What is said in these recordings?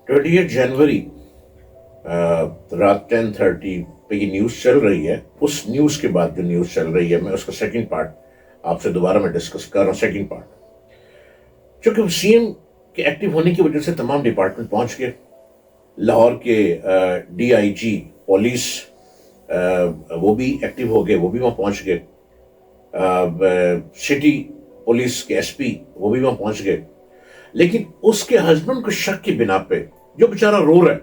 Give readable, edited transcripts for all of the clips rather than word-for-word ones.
28 जनवरी रात 10:30 पे ये न्यूज़ चल रही है। उस न्यूज़ के बाद जो न्यूज़ चल रही है, मैं उसका सेकंड पार्ट आपसे दोबारा मैं डिस्कस कर रहा हूँ। सेकंड पार्ट, चूंकि सीएम के एक्टिव होने की वजह से तमाम डिपार्टमेंट पहुंच गए। लाहौर के डीआईजी पुलिस वो भी एक्टिव हो गए, वो भी वहाँ पहुंच गए। सिटी पुलिस के एसपी वो भी वहाँ पहुंच गए। लेकिन उसके हस्बैंड को शक की बिना पे जो बेचारा रो रहा है,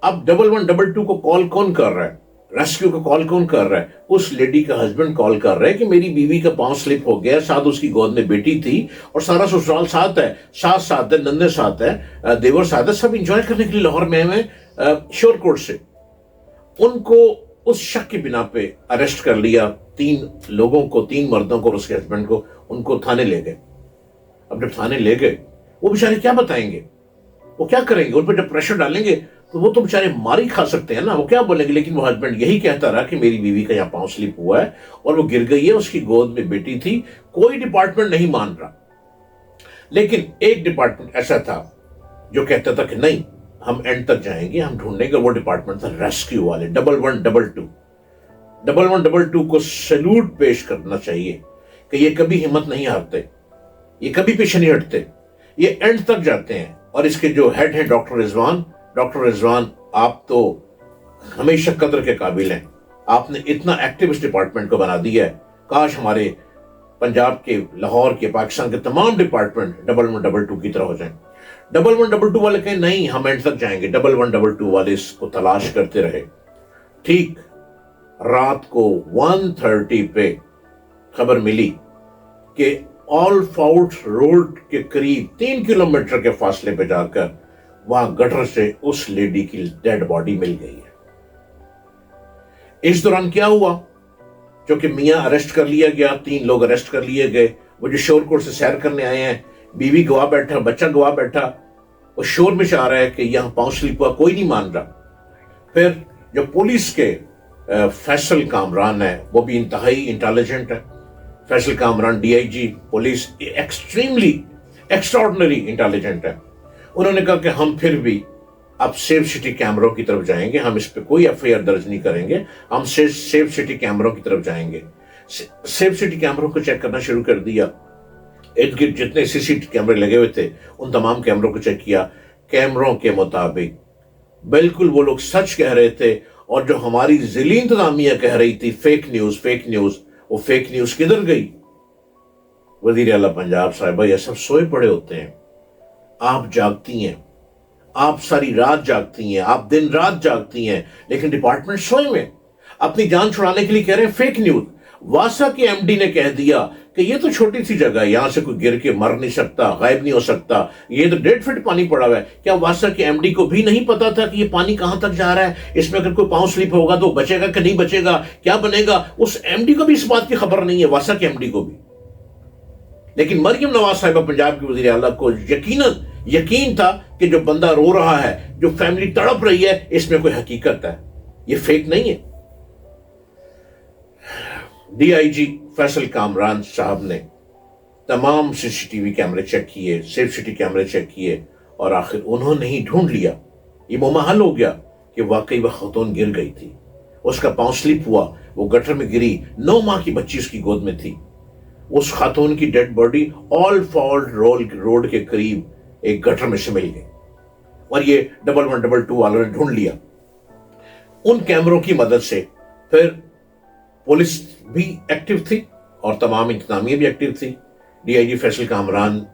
अब 1112 को कॉल कौन कर रहा है, रेस्क्यू को कॉल कौन कर रहा है? उस लेडी का हस्बैंड कॉल कर रहा है कि मेरी बीवी का पांव स्लिप हो गया, साथ उसकी गोद में बेटी थी और सारा ससुराल साथ है, सास साथ है, नंदे साथ है, देवर साथ है, सब इंजॉय करने के लिए लाहौर में आए श्योर कोर्ट से। उनको उस शक की बिना पे अरेस्ट कर लिया। 3 लोगों को, 3 मर्दों को और उसके हस्बैंड को, उनको थाने ले गए। अब जब थाने ले गए, वो बेचारे क्या बताएंगे, वो क्या करेंगे? उन पर जब प्रेशर डालेंगे तो वो तो बेचारे मार ही खा सकते हैं ना, वो क्या बोलेंगे? लेकिन वो हस्बैंड यही कहता रहा कि मेरी बीवी का यहाँ पांव स्लिप हुआ है और वो गिर गई है, उसकी गोद में बेटी थी। कोई डिपार्टमेंट नहीं मान रहा। लेकिन एक डिपार्टमेंट ऐसा था जो कहता था कि नहीं, हम एंड तक जाएंगे, हम ढूंढेंगे। वो डिपार्टमेंट था रेस्क्यू वाले, 1122। 1122 को सैल्यूट पेश करना चाहिए कि ये कभी हिम्मत नहीं हारते, ये कभी पीछे नहीं हटते, ये एंड तक जाते हैं। और इसके जो हेड हैं डॉक्टर रिजवान, आप तो हमेशा कद्र के काबिल हैं। आपने इतना एक्टिव इस डिपार्टमेंट को बना दिया है। काश हमारे पंजाब के, लाहौर के, पाकिस्तान के तमाम डिपार्टमेंट 1122 की तरह हो जाएं। 1122 वाले कहें नहीं, हम एंड तक जाएंगे। 1122 वाले इसको तलाश करते रहे। ठीक रात को 1:30 पे खबर मिली कि ऑल फाउट रोड के करीब 3 किलोमीटर के फासले पे जाकर वहां गटर से उस लेडी की डेड बॉडी मिल गई है। इस दौरान क्या हुआ? क्योंकि मियां अरेस्ट कर लिया गया, 3 लोग अरेस्ट कर लिए गए। वो जो शोर कोर्ट से सैर करने आए हैं, बीवी गवाह बैठा, बच्चा गवाह बैठा, वो शोर में आ रहा है कि यहां पांव स्लिप हुआ, कोई नहीं मान रहा। फिर जो पुलिस के फैसल कामरान है, वो भी इंतहाई इंटेलिजेंट है। Faisal Kamran DIG police extremely extraordinary intelligent है। उन्होंने कहा कि हम फिर भी अब सेफ सिटी कैमरों की तरफ जाएंगे, हम इस पे कोई एफआईआर दर्ज नहीं करेंगे, हम सेफ सिटी कैमरों की तरफ जाएंगे। सेफ सिटी कैमरों को चेक करना शुरू कर दिया। इर्द गिर्द जितने सीसीटीवी कैमरे लगे हुए थे, उन तमाम कैमरों को चेक किया। कैमरों के मुताबिक बिल्कुल वो लोग सच कह रहे थे। और जो हमारी जिली इंतजामिया कह रही थी फेक न्यूज, वो फेक न्यूज किधर गई? वजीर आला पंजाब साहिबा, ये सब सोए पड़े होते हैं। आप जागती हैं, आप सारी रात जागती हैं, आप दिन रात जागती हैं, लेकिन डिपार्टमेंट सोए में अपनी जान छुड़ाने के लिए कह रहे हैं फेक न्यूज। वासा के एमडी ने कह दिया कि ये तो छोटी सी जगह है, यहां से कोई गिर के मर नहीं सकता, गायब नहीं हो सकता, ये तो 1.5 फीट पानी पड़ा हुआ है। क्या वासा के एमडी को भी नहीं पता था कि ये पानी कहां तक जा रहा है, इसमें अगर कोई पांव स्लिप होगा तो बचेगा कि नहीं बचेगा, क्या बनेगा? उस एमडी को भी इस बात की खबर नहीं है, वासा के एमडी को भी। लेकिन मरियम नवाज साहिबा पंजाब की वजीर आला को यकीन था कि जो बंदा रो रहा है, जो फैमिली तड़प रही है, इसमें कोई हकीकत है, ये फेक नहीं है। डीआईजी फैसल कामरान साहब ने तमाम सीसीटीवी कैमरे चेक किए, सेफ सिटी कैमरे चेक किए, और आखिर उन्होंने ही ढूंढ लिया। ये मुमहल हो गया कि वाकई वह खतून गिर गई थी, उसका पांव स्लिप हुआ, वो गटर में गिरी, 9 माह की बच्ची उसकी गोद में थी। उस खातून की dead body all fault road के करीब एक गटर में से मिल गई और ये 1122 वालों ने ढूंढ लिया। उन कैमरों की मदद से फिर पुलिस भी एक्टिव थी और तमाम इंतजामिया भी एक्टिव थी। डीआईजी फैसल कामरान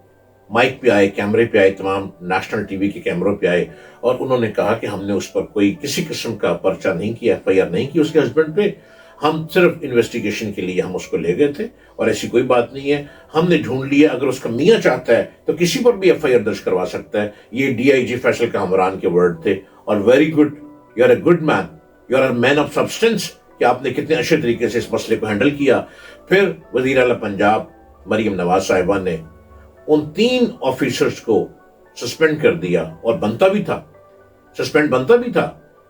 माइक पे आए, कैमरे पे आए, तमाम नेशनल टीवी के कैमरों पे आए और उन्होंने कहा कि हमने उस पर कोई किसी किस्म का पर्चा नहीं किया, एफआईआर नहीं की उसके हस्बैंड पे, हम सिर्फ इन्वेस्टिगेशन के लिए हम उसको ले गए थे और ऐसी कोई बात नहीं है, हमने ढूंढ लिया। अगर उसका मियां चाहता है तो किसी पर भी एफआईआर दर्ज करवा सकता है। ये डीआईजी फैसल कामरान के वर्ड थे। और very good, you are a good man, you are a man of substance, कि आपने कितने अच्छे तरीके से इस मसले को हैंडल किया। फिर वजीर आला पंजाब मरियम नवाज साहिबा ने उन 3 ऑफिसर्स को सस्पेंड कर दिया और सस्पेंड बनता भी था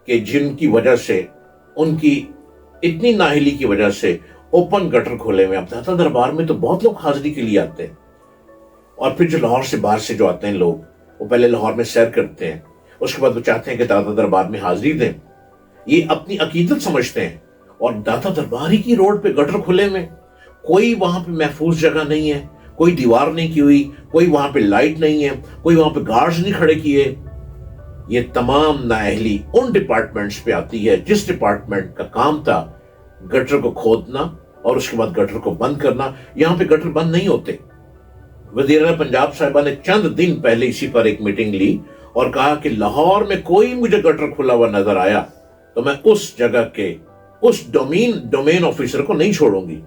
कि जिनकी वजह से, उनकी इतनी नाहिली की वजह से ओपन गटर खोले में। अब दाता दरबार में तो बहुत लोग हाजिरी के लिए आते हैं और फिर जो लाहौर से बाहर से जो आते हैं लोग, वो पहले लाहौर में सैर करते हैं, اس کے بعد وہ چاہتے ہیں کہ داتا دربار میں حاضری دیں. یہ اپنی عقیدت سمجھتے ہیں. اور داتا دربار ہی کی روڈ پہ گٹر کھلے میں، کوئی وہاں پہ محفوظ جگہ نہیں ہے، کوئی دیوار نہیں کی ہوئی، کوئی وہاں پہ لائٹ نہیں ہے، کوئی وہاں پہ گارڈز نہیں کھڑے کیے. یہ تمام نااہلی ان ڈپارٹمنٹس پہ آتی ہے جس ڈپارٹمنٹ کا کام تھا گٹر کو کھودنا اور اس کے بعد گٹر کو بند کرنا. یہاں پہ گٹر بند نہیں ہوتے. وزیر اعلیٰ پنجاب صاحبہ نے چند دن پہلے اسی پر ایک میٹنگ لی اور کہا کہ لاہور میں کوئی مجھے گٹر کھلا ہوا نظر آیا تو میں اس جگہ کے اس ڈومین آفیسر کو نہیں چھوڑوں گی.